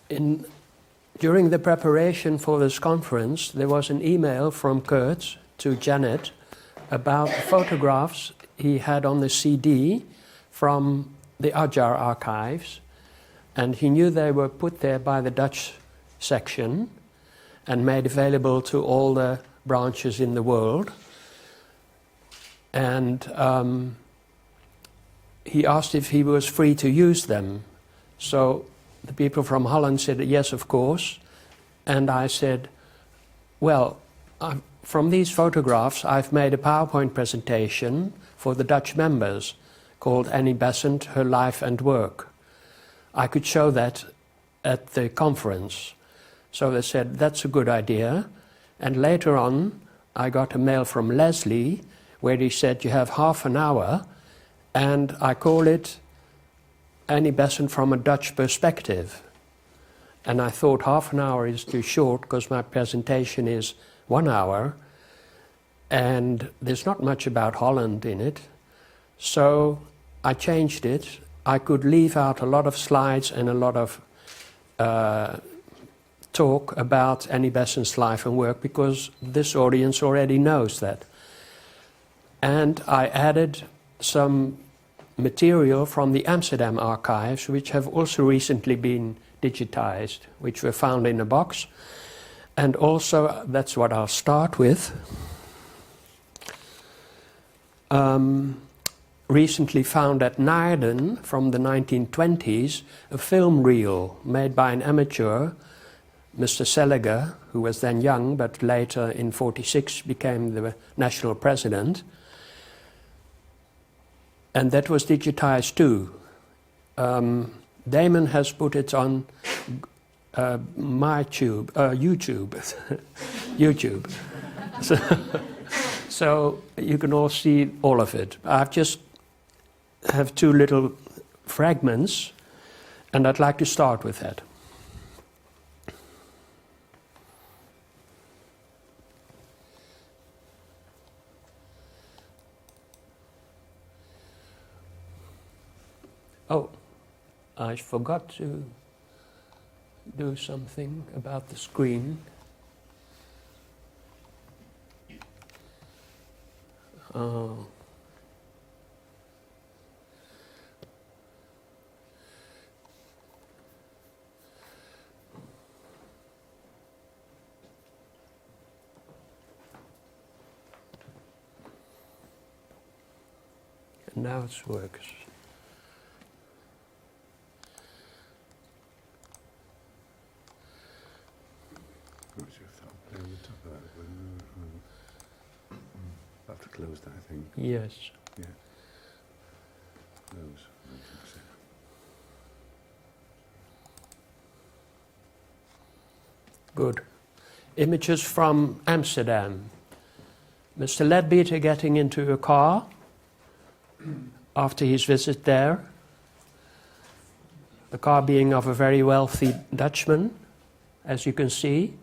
During the preparation for this conference, there was an email from Kurt to Janet about the photographs he had on the CD from the Ajar archives, and he knew they were put there by the Dutch section and made available to all the branches in the world. And he asked if he was free to use them. So the people from Holland said, yes, of course. And I said, well, from these photographs, I've made a PowerPoint presentation for the Dutch members called Annie Besant, Her Life and Work. I could show that at the conference. So they said, that's a good idea. And later on, I got a mail from Leslie where he said, you have half an hour, and I call it Annie Besant from a Dutch perspective. And I thought half an hour is too short because my presentation is 1 hour and there's not much about Holland in it. So I changed it. I could leave out a lot of slides and a lot of talk about Annie Besant's life and work because this audience already knows that. And I added some material from the Amsterdam archives, which have also recently been digitized, which were found in a box. And also, that's what I'll start with. Recently found at Naarden from the 1920s, a film reel made by an amateur, Mr. Seliger, who was then young, but later in '46 became the national president. And that was digitized too. Damon has put it on YouTube. YouTube. So you can all see all of it. I've just have 2 little fragments, and I'd like to start with that. Oh, I forgot to do something about the screen. Oh. And now it works. Closed, I think. Yes. Yeah. Close. I don't think so. Good. Images from Amsterdam. Mr. Ledbeater getting into a car after his visit there. The car being of a very wealthy Dutchman, as you can see.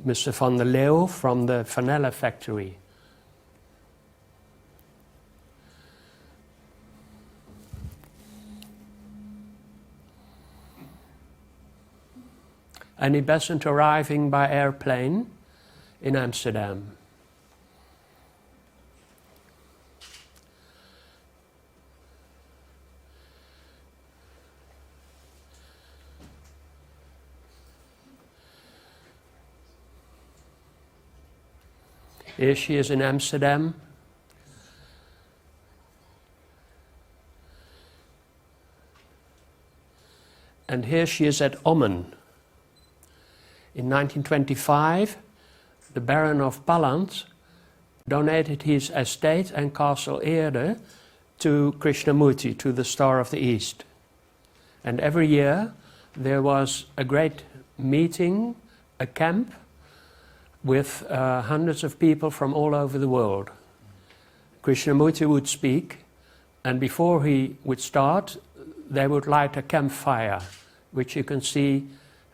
Mr. van der Leeuw from the vanilla factory. Annie Besant arriving by airplane in Amsterdam. Here she is in Amsterdam. And here she is at Ommen. In 1925, the Baron of Palland donated his estate and Castle Eerde to Krishnamurti, to the Star of the East. And every year there was a great meeting, a camp, with hundreds of people from all over the world. Krishnamurti would speak, and before he would start, they would light a campfire, which you can see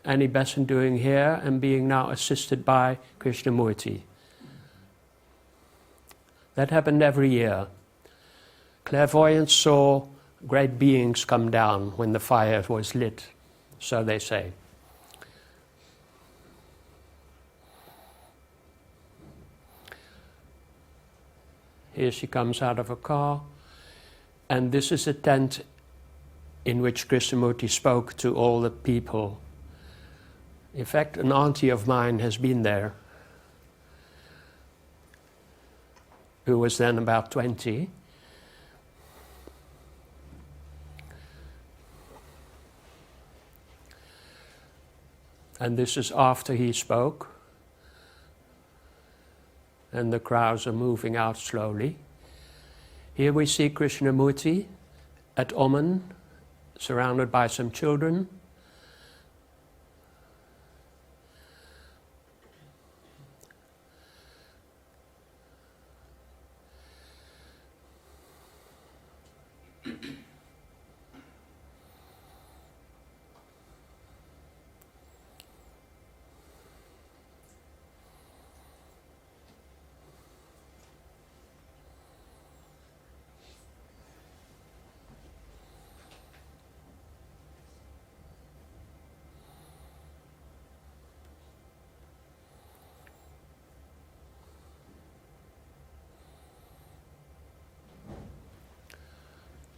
Annie Besant doing here and being now assisted by Krishnamurti. That happened every year. Clairvoyants saw great beings come down when the fire was lit, so they say. Here she comes out of a car, and this is a tent in which Krishnamurti spoke to all the people. In fact, an auntie of mine has been there, who was then about 20. And this is after he spoke. And the crowds are moving out slowly. Here we see Krishnamurti at Oman, surrounded by some children.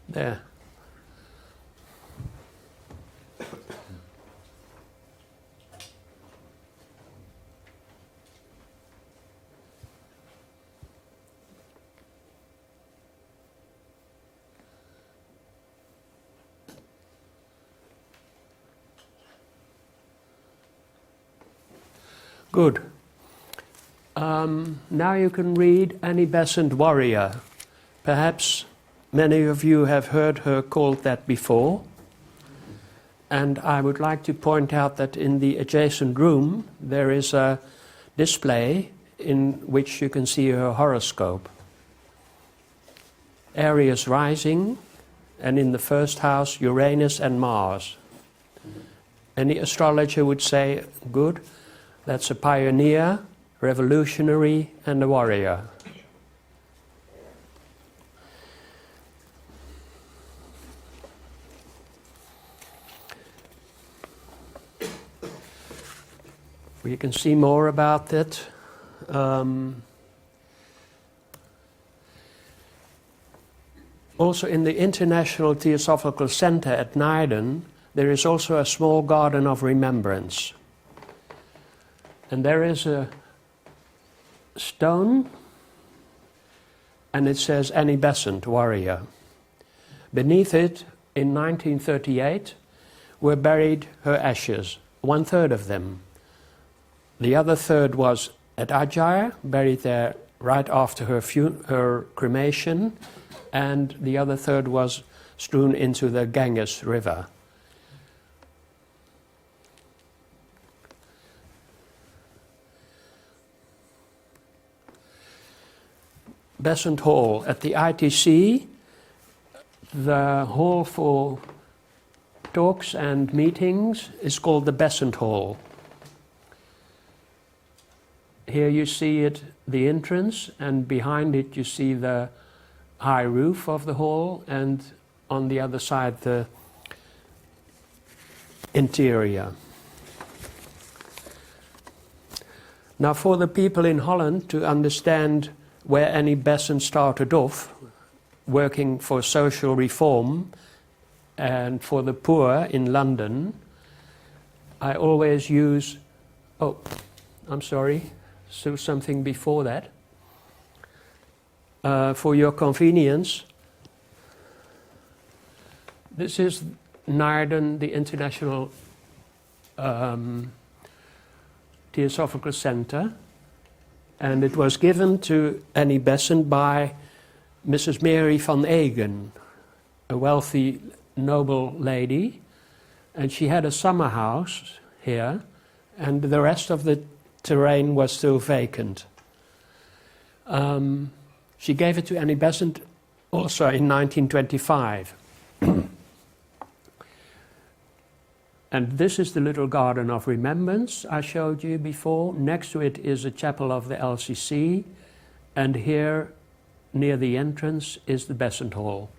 There. Good. Now you can read Annie Besant, Warrior. Perhaps many of you have heard her called that before. And I would like to point out that in the adjacent room there is a display in which you can see her horoscope. Aries rising, and in the first house Uranus and Mars. Any astrologer would say, good, that's a pioneer, revolutionary, and a warrior. We can see more about that. Also in the International Theosophical Center at Naarden, there is also a small garden of remembrance. And there is a stone, and it says Annie Besant, Warrior. Beneath it, in 1938, were buried her ashes, 1/3 of them. The other third was at Ajay, buried there right after her cremation, and the other third was strewn into the Ganges River. Besant Hall. At the ITC, the hall for talks and meetings is called the Besant Hall. Here you see it, the entrance, and behind it you see the high roof of the hall, and on the other side the interior. Now for the people in Holland to understand where Annie Besant started off, working for social reform and for the poor in London, I always use, oh, I'm sorry, so something before that. For your convenience, this is Naarden, the International Theosophical Center, and it was given to Annie Besant by Mrs. Mary van Egen, a wealthy, noble lady, and she had a summer house here, and the rest of the terrain was still vacant. She gave it to Annie Besant also in 1925. And this is the little garden of remembrance I showed you before. Next to it is a chapel of the LCC, and here near the entrance is the Besant Hall.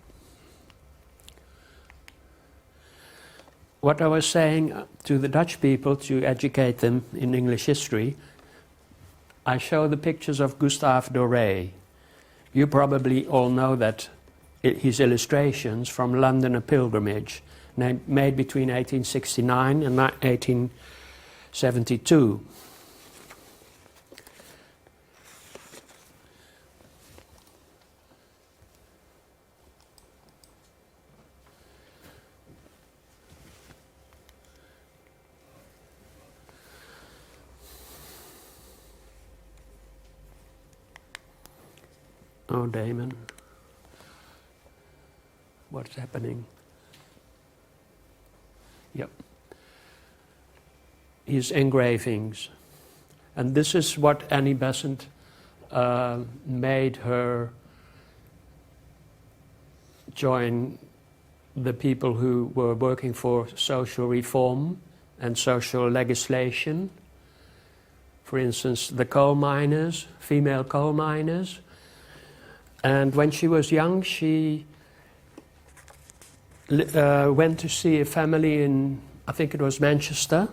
what I was saying to the Dutch people to educate them in English history, I show the pictures of Gustave Doré. You probably all know that his illustrations from London, a Pilgrimage, made between 1869 and 1872. Oh, Damon. What's happening? Yep. His engravings. And this is what Annie Besant made her join the people who were working for social reform and social legislation. For instance, the coal miners, female coal miners. And when she was young, she went to see a family in, I think it was Manchester,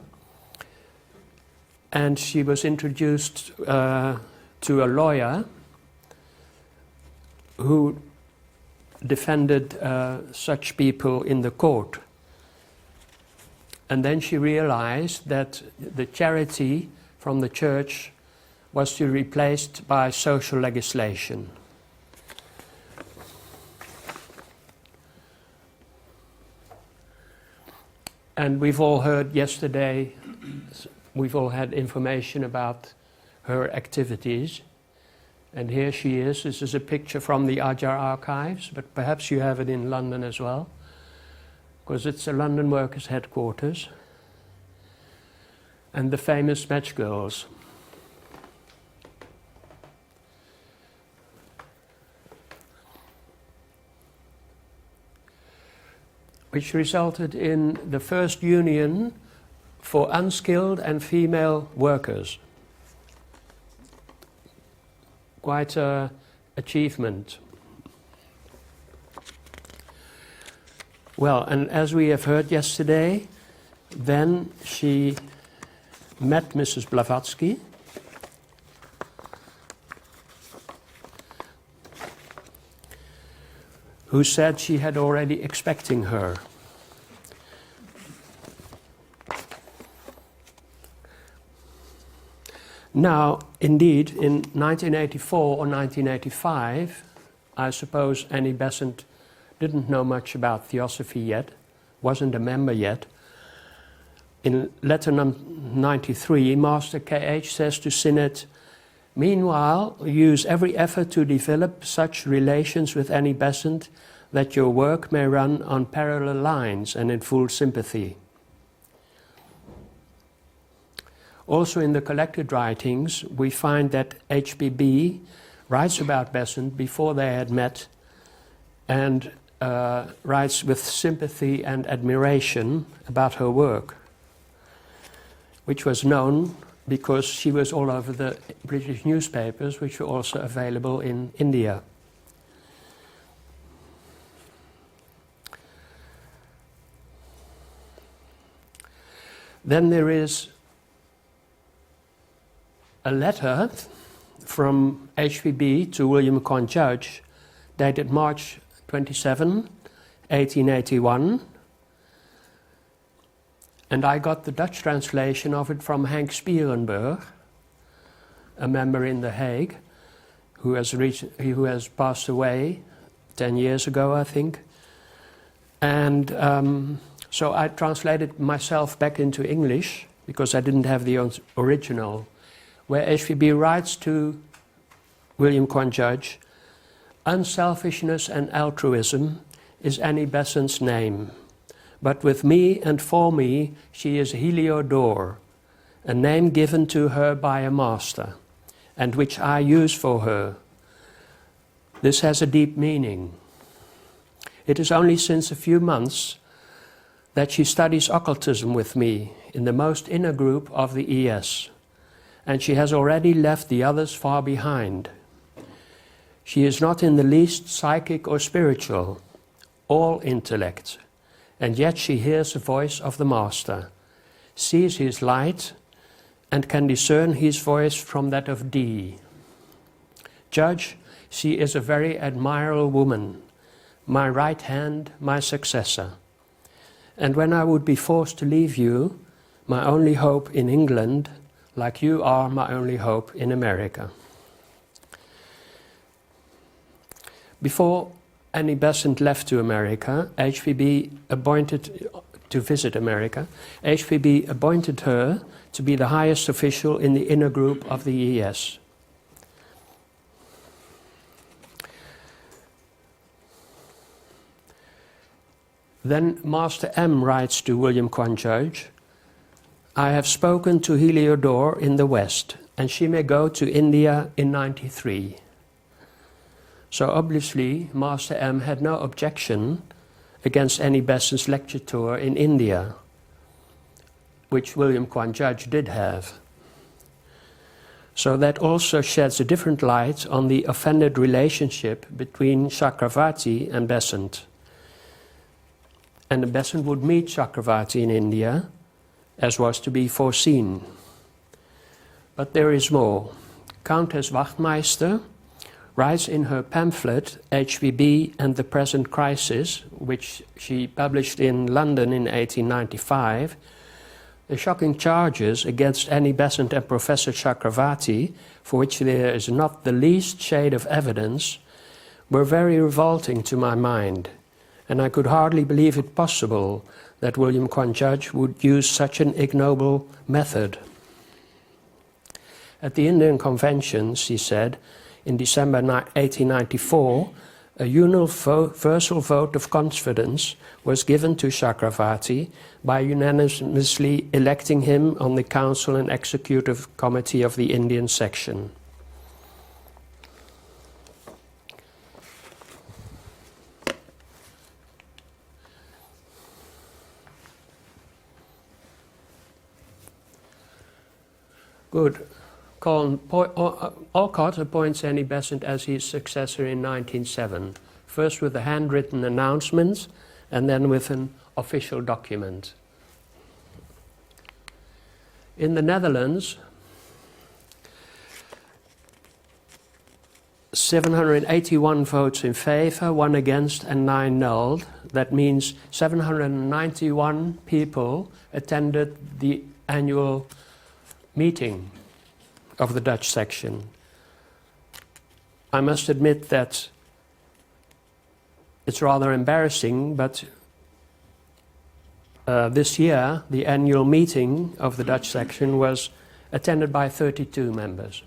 and she was introduced to a lawyer who defended such people in the court. And then she realized that the charity from the church was to be replaced by social legislation. And we've all heard yesterday, we've all had information about her activities. And here she is. This is a picture from the Ajar archives, but perhaps you have it in London as well, because it's the London Workers' Headquarters. And the famous Match Girls. Which resulted in the first union for unskilled and female workers. Quite an achievement. Well, and as we have heard yesterday, then she met Mrs. Blavatsky, who said she had already expecting her. Now, indeed, in 1984 or 1985, I suppose Annie Besant didn't know much about Theosophy yet, wasn't a member yet. In letter number 93, Master K.H. says to Synod, "Meanwhile, use every effort to develop such relations with Annie Besant that your work may run on parallel lines and in full sympathy." Also in the collected writings, we find that HBB writes about Besant before they had met, and writes with sympathy and admiration about her work, which was known because she was all over the British newspapers, which were also available in India. Then there is a letter from HPB to William Conn Judge, dated March 27, 1881. And I got the Dutch translation of it from Henk Spierenburg, a member in The Hague, who has passed away 10 years ago, I think. And so I translated myself back into English, because I didn't have the original, where HVB writes to William Conn Judge, "Unselfishness and altruism is Annie Besant's name. But with me and for me, she is Heliodore, a name given to her by a master, and which I use for her. This has a deep meaning. It is only since a few months that she studies occultism with me in the most inner group of the ES, and she has already left the others far behind. She is not in the least psychic or spiritual, all intellect, and yet she hears the voice of the Master, sees his light, and can discern his voice from that of D. Judge, she is a very admirable woman, my right hand, my successor. And when I would be forced to leave you, my only hope in England, like you are my only hope in America. Before Annie Besant left to America, HPB appointed to visit America, HPB appointed her to be the highest official in the inner group of the ES. Then Master M writes to William Quan Judge, I have spoken to Heliodore in the West, and she may go to India in '93. So obviously, Master M had no objection against Annie Besant's lecture tour in India, which William Quan Judge did have. So that also sheds a different light on the offended relationship between Chakravarti and Besant. And Besant would meet Chakravarti in India, as was to be foreseen. But there is more. Countess Wachtmeister writes in her pamphlet, HPB and the Present Crisis, which she published in London in 1895, the shocking charges against Annie Besant and Professor Chakravarti, for which there is not the least shade of evidence, were very revolting to my mind, and I could hardly believe it possible that William Quan Judge would use such an ignoble method. At the Indian Convention, she said, in December 1894, a universal vote of confidence was given to Chakravarti by unanimously electing him on the Council and Executive Committee of the Indian Section. Good. Alcott appoints Annie Besant as his successor in 1907, first with a handwritten announcement and then with an official document. In the Netherlands, 781 votes in favor, 1 against and 9 nulled. That means 791 people attended the annual meeting of the Dutch section. I must admit that it's rather embarrassing, but this year the annual meeting of the Dutch section was attended by 32 members.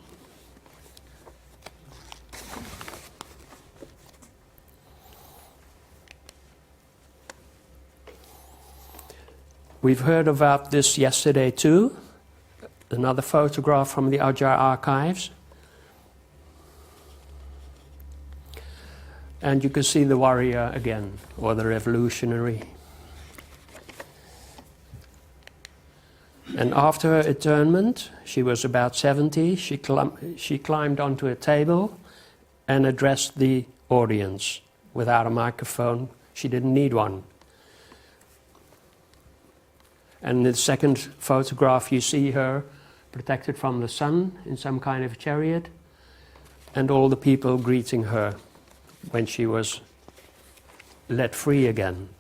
We've heard about this yesterday too. Another photograph from the Adyar archives. And you can see the warrior again, or the revolutionary. And after her internment, she was about 70, she climbed onto a table and addressed the audience without a microphone. She didn't need one. And in the second photograph you see her protected from the sun in some kind of chariot, and all the people greeting her when she was let free again.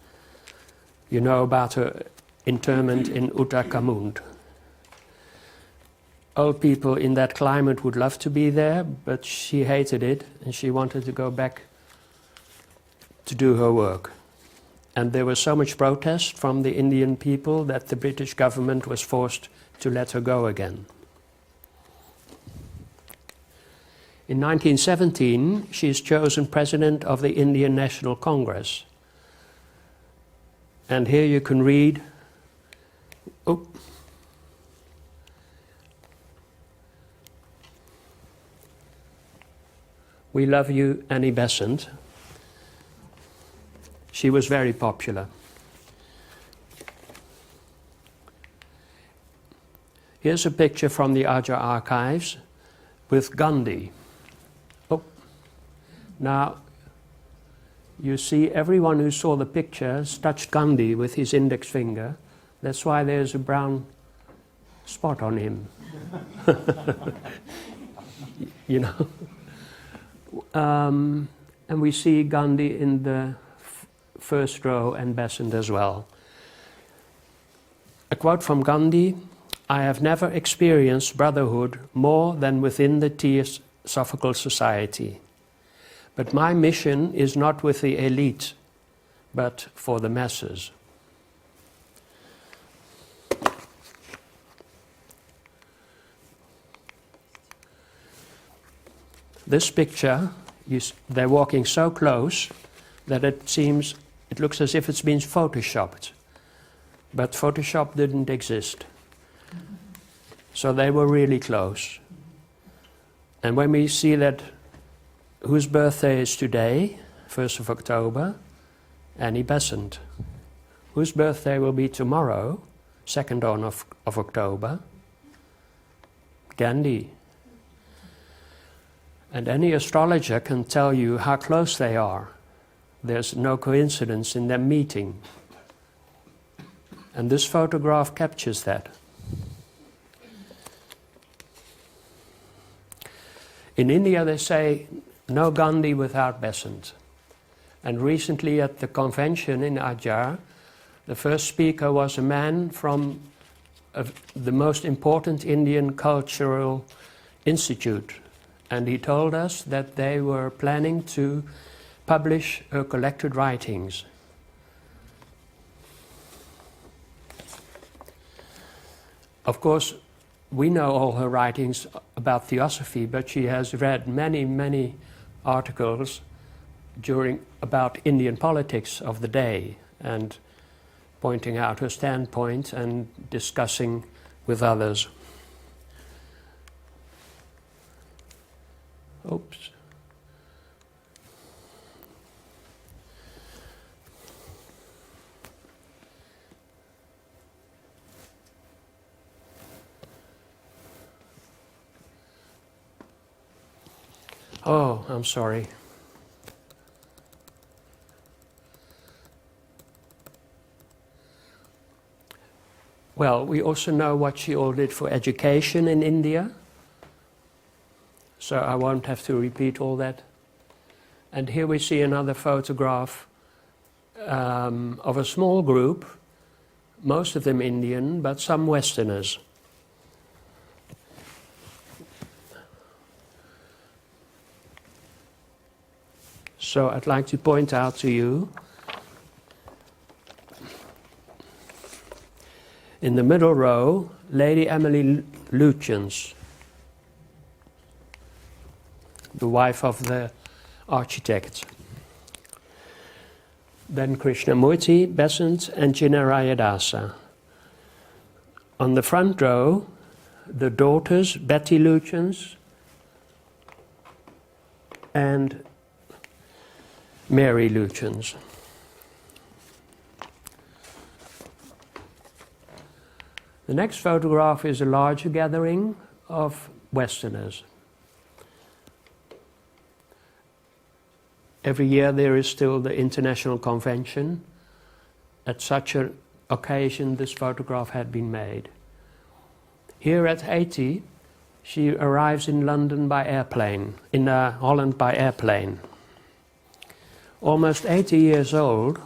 You know about her internment in Uttakamund. Old people in that climate would love to be there, but she hated it and she wanted to go back to do her work. And there was so much protest from the Indian people that the British government was forced to let her go again. In 1917, she is chosen president of the Indian National Congress. And here you can read, "We love you, Annie Besant." She was very popular. Here's a picture from the Adyar archives with Gandhi. Now, You see, everyone who saw the pictures touched Gandhi with his index finger. That's why there's a brown spot on him. You know. And we see Gandhi in the first row and Besant as well. A quote from Gandhi: "I have never experienced brotherhood more than within the Theosophical Society. But my mission is not with the elite, but for the masses." This picture, they're walking so close that it looks as if it's been photoshopped. But Photoshop didn't exist. So they were really close. And when we see that whose birthday is today, 1st of October, Annie Besant. Whose birthday will be tomorrow, 2nd of October, Gandhi. And any astrologer can tell you how close they are. There's no coincidence in them meeting. And this photograph captures that. In India they say, no Gandhi without Besant. And recently at the convention in Adyar, the first speaker was a man from the most important Indian cultural institute. And he told us that they were planning to publish her collected writings. Of course, we know all her writings about theosophy, but she has read many, many articles about Indian politics of the day and pointing out her standpoint and discussing with others. Oops. Oh, I'm sorry. Well, we also know what she all did for education in India. So I won't have to repeat all that. And here we see another photograph of a small group, most of them Indian, but some Westerners. So I'd like to point out to you, in the middle row, Lady Emily Lutyens, the wife of the architect. Then Krishnamurti, Besant, and Jinarayadasa. On the front row, the daughters, Betty Lutyens and Mary Lutyens. The next photograph is a larger gathering of Westerners. Every year there is still the International Convention. At such an occasion this photograph had been made. Here at 80, she arrives in London by airplane, in Holland by airplane. Almost 80 years old,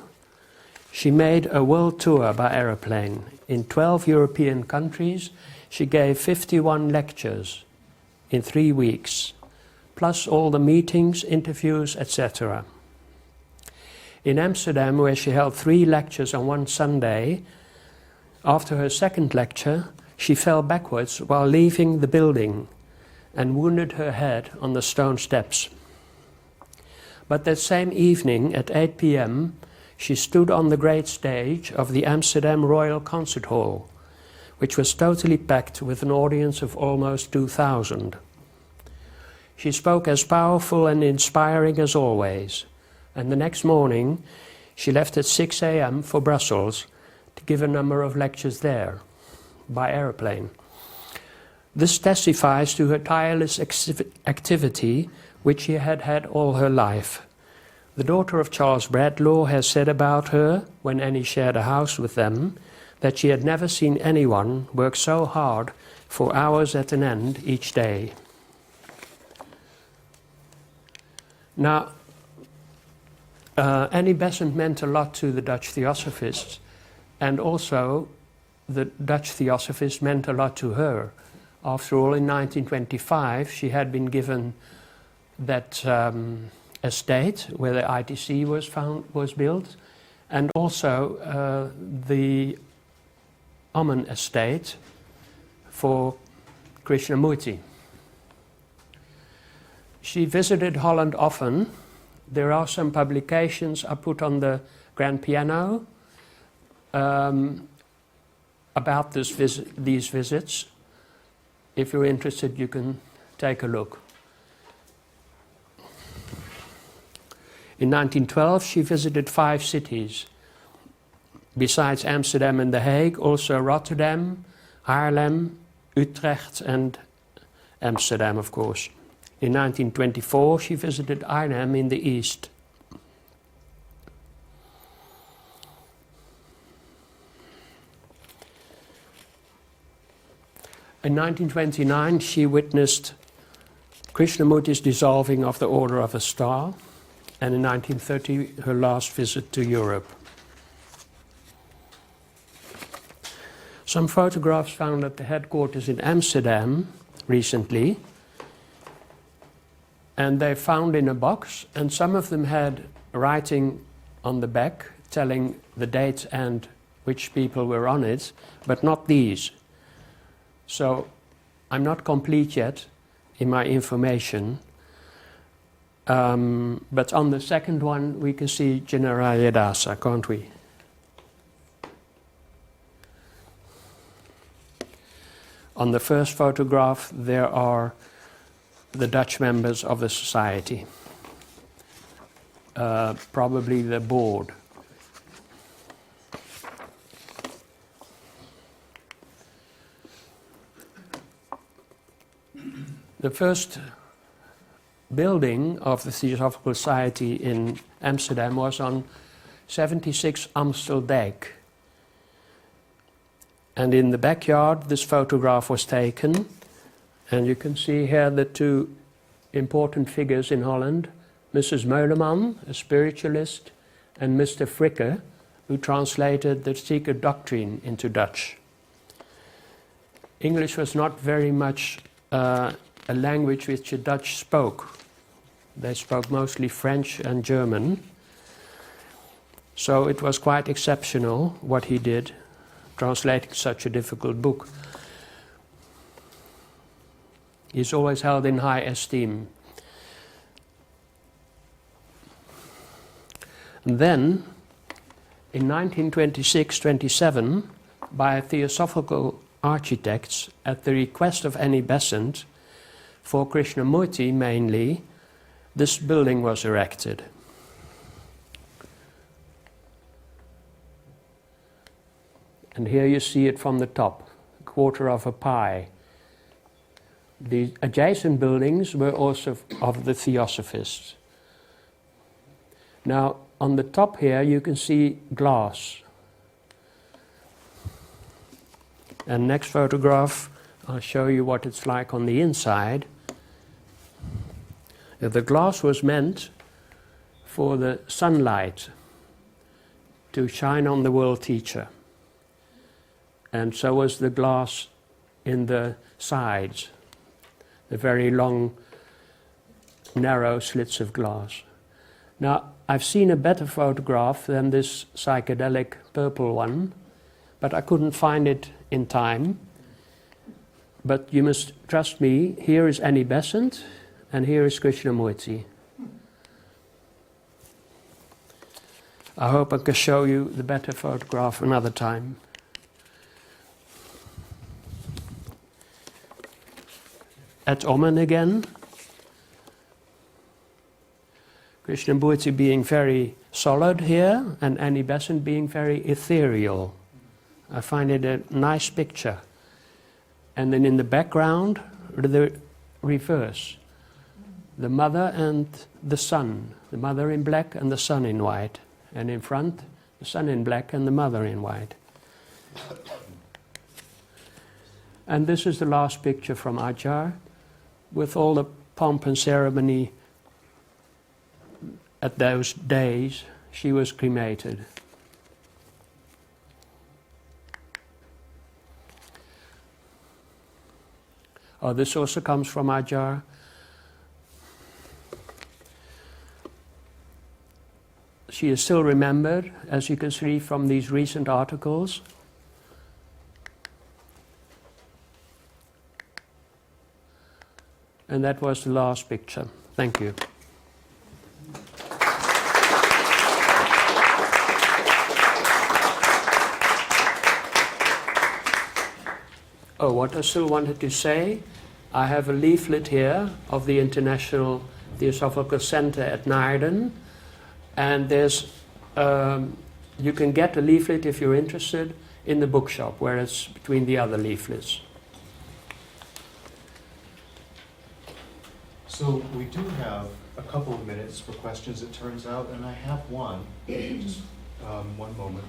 she made a world tour by aeroplane. In 12 European countries, she gave 51 lectures in 3 weeks, plus all the meetings, interviews, etc. In Amsterdam, where she held 3 lectures on one Sunday, after her second lecture, she fell backwards while leaving the building and wounded her head on the stone steps. But that same evening at 8 p.m., she stood on the great stage of the Amsterdam Royal Concert Hall, which was totally packed with an audience of almost 2,000. She spoke as powerful and inspiring as always, and the next morning she left at 6 a.m. for Brussels to give a number of lectures there, by aeroplane. This testifies to her tireless activity, which she had had all her life. The daughter of Charles Bradlaugh has said about her, when Annie shared a house with them, that she had never seen anyone work so hard for hours at an end each day. Now, Annie Besant meant a lot to the Dutch Theosophists, and also the Dutch Theosophists meant a lot to her. After all, in 1925, she had been given that estate where the ITC was built, and also the Amman estate for Krishnamurti. She visited Holland often. There are some publications I put on the grand piano about these visits. If you're interested, you can take a look. In 1912, she visited 5 cities. Besides Amsterdam and The Hague, also Rotterdam, Haarlem, Utrecht and Amsterdam, of course. In 1924, she visited Arnhem in the east. In 1929, she witnessed Krishnamurti's dissolving of the Order of a Star, and in 1930, her last visit to Europe. Some photographs found at the headquarters in Amsterdam recently, and they found in a box, and some of them had writing on the back telling the date and which people were on it, but not these. So I'm not complete yet in my information, but on the second one we can see Generalidasa, can't we? On the first photograph there are the Dutch members of the society, probably the board. The first building of the Theosophical Society in Amsterdam was on 76 Amsteldijk. And in the backyard this photograph was taken, and you can see here the 2 important figures in Holland, Mrs. Meuleman, a spiritualist, and Mr. Fricke, who translated the Secret Doctrine into Dutch. English was not very much a language which the Dutch spoke. They spoke mostly French and German. So it was quite exceptional what he did, translating such a difficult book. He's always held in high esteem. And then, in 1926-27, by Theosophical architects, at the request of Annie Besant, for Krishnamurti mainly, this building was erected. And here you see it from the top, a quarter of a pie. The adjacent buildings were also of the Theosophists. Now, on the top here you can see glass. And next photograph, I'll show you what it's like on the inside. The glass was meant for the sunlight to shine on the world teacher. And so was the glass in the sides, the very long, narrow slits of glass. Now, I've seen a better photograph than this psychedelic purple one, but I couldn't find it in time. But you must trust me, here is Annie Besant, and here is Krishnamurti. I hope I can show you the better photograph another time. At Amman again, Krishnamurti being very solid here, and Annie Besant being very ethereal. I find it a nice picture. And then in the background, the reverse. the mother and the son, the mother in black and the son in white, and in front the son in black and the mother in white. And this is the last picture from Adyar, with all the pomp and ceremony. At those days she was cremated. Oh, this also comes from Adyar. She is still remembered, as you can see from these recent articles. And that was the last picture. Thank you. Oh, what I still wanted to say, I have a leaflet here of the International Theosophical Center at Naarden, and there's, you can get a leaflet if you're interested in the bookshop, where it's between the other leaflets. So we do have a couple of minutes for questions, it turns out, and I have one. Just one moment.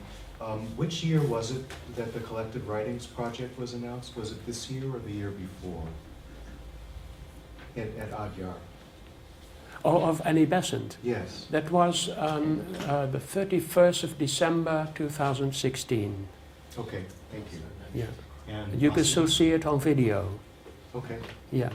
Which year was it that the Collected Writings Project was announced? Was it this year or the year before? At Adyar? Oh, of Annie Besant. Yes. That was the 31st of December 2016. Okay, thank you. Yeah. And You can still see it on video. Okay. Yeah.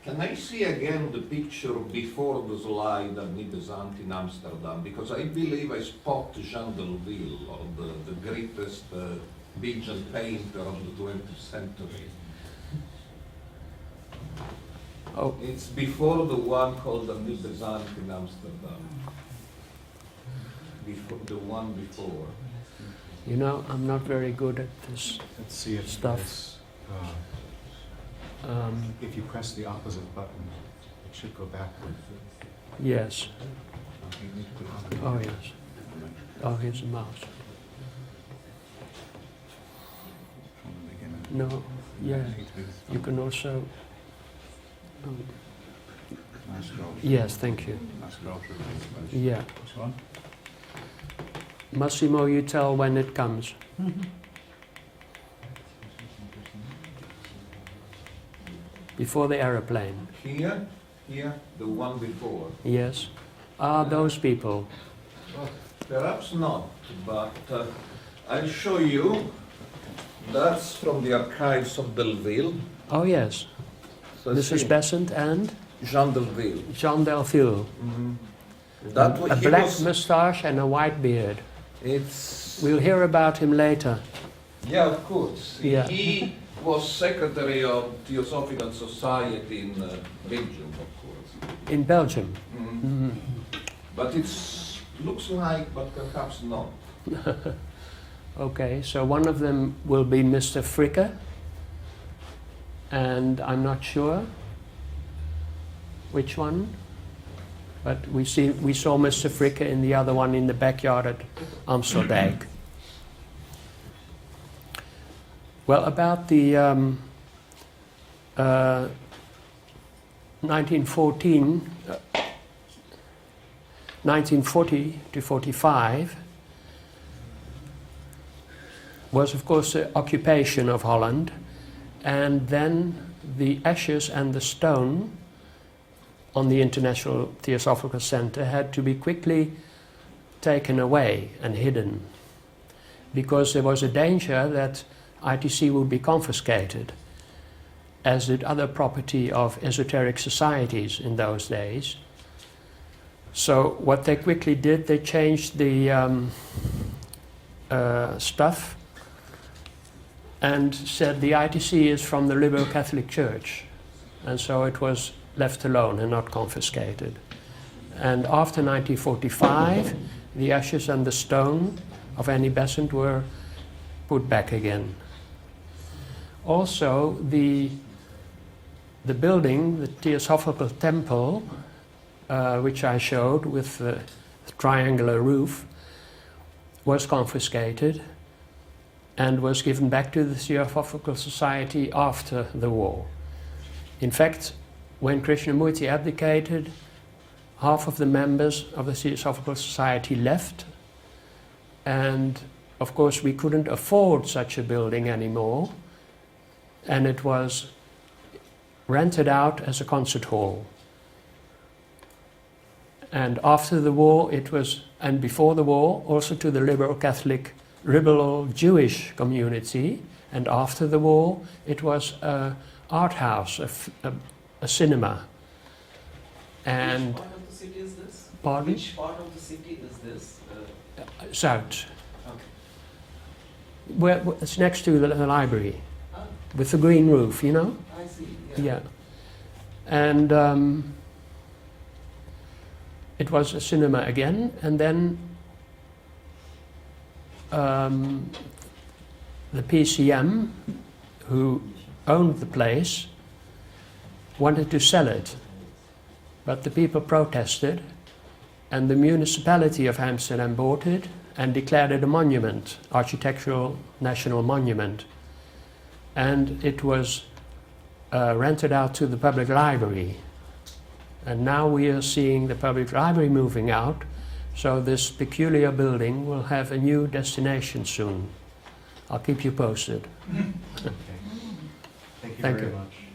Can I see again the picture before the slide of Besant in Amsterdam? Because I believe I spot Jean Delville, or the greatest Belgian painter of the 20th century. Oh, It's before the one called Besant in Amsterdam. Before the one before. you know, I'm not very good at this. Let's see if Stuff. this, Um, if you press the opposite button, it should go backward. yes. Oh, yes. Oh, here's the mouse. From the beginning. No, yeah. You can also. Nice scroll. Yes, thank you. Nice scroll through the page. Yeah. This one? Massimo, you tell when it comes. Before the aeroplane. Here, the one before. Yes. Ah, those people. Perhaps not, but I'll show you. That's from the archives of Delville. Oh, yes. So Mrs. see, Besant and Jean Delville. Jean Delville. That A he black was, moustache and a white beard. it's We'll hear about him later. yeah, of course. Yeah. He was secretary of Theosophical Society in Belgium, of course. In Belgium. Mhm. But it looks like, but perhaps not. Okay, so one of them will be Mr. Fricker, and I'm not sure which one, but we saw Mr. Fricker in the other one in the backyard at Amsterdam. Well, about the 1940 to 45 was, of course, the occupation of Holland, and then the ashes and the stone on the International Theosophical Center had to be quickly taken away and hidden, because there was a danger that ITC would be confiscated, as did other property of esoteric societies in those days. So what they quickly did, they changed the stuff and said the ITC is from the Liberal Catholic Church, and so it was left alone and not confiscated. And after 1945, the ashes and the stone of Annie Besant were put back again. Also, the building, the Theosophical Temple, which I showed with the triangular roof, was confiscated and was given back to the Theosophical Society after the war. In fact, when Krishnamurti abdicated, half of the members of the Theosophical Society left, and of course we couldn't afford such a building anymore, and it was rented out as a concert hall. And after the war it was, and before the war, also to the liberal Catholic, liberal Jewish community, and after the war it was an art house, a cinema. And which part of the city is this? Pardon? Which part of the city is this? South. Okay. Where, it's next to the library, Ah, with the green roof, you know? I see. Yeah. And it was a cinema again, and then the PCM, who owned the place, wanted to sell it, but the people protested, and the municipality of Amsterdam bought it and declared it a monument, architectural national monument. And it was rented out to the public library. And now we are seeing the public library moving out, so this peculiar building will have a new destination soon. I'll keep you posted. Okay. Thank you Thank very you. much.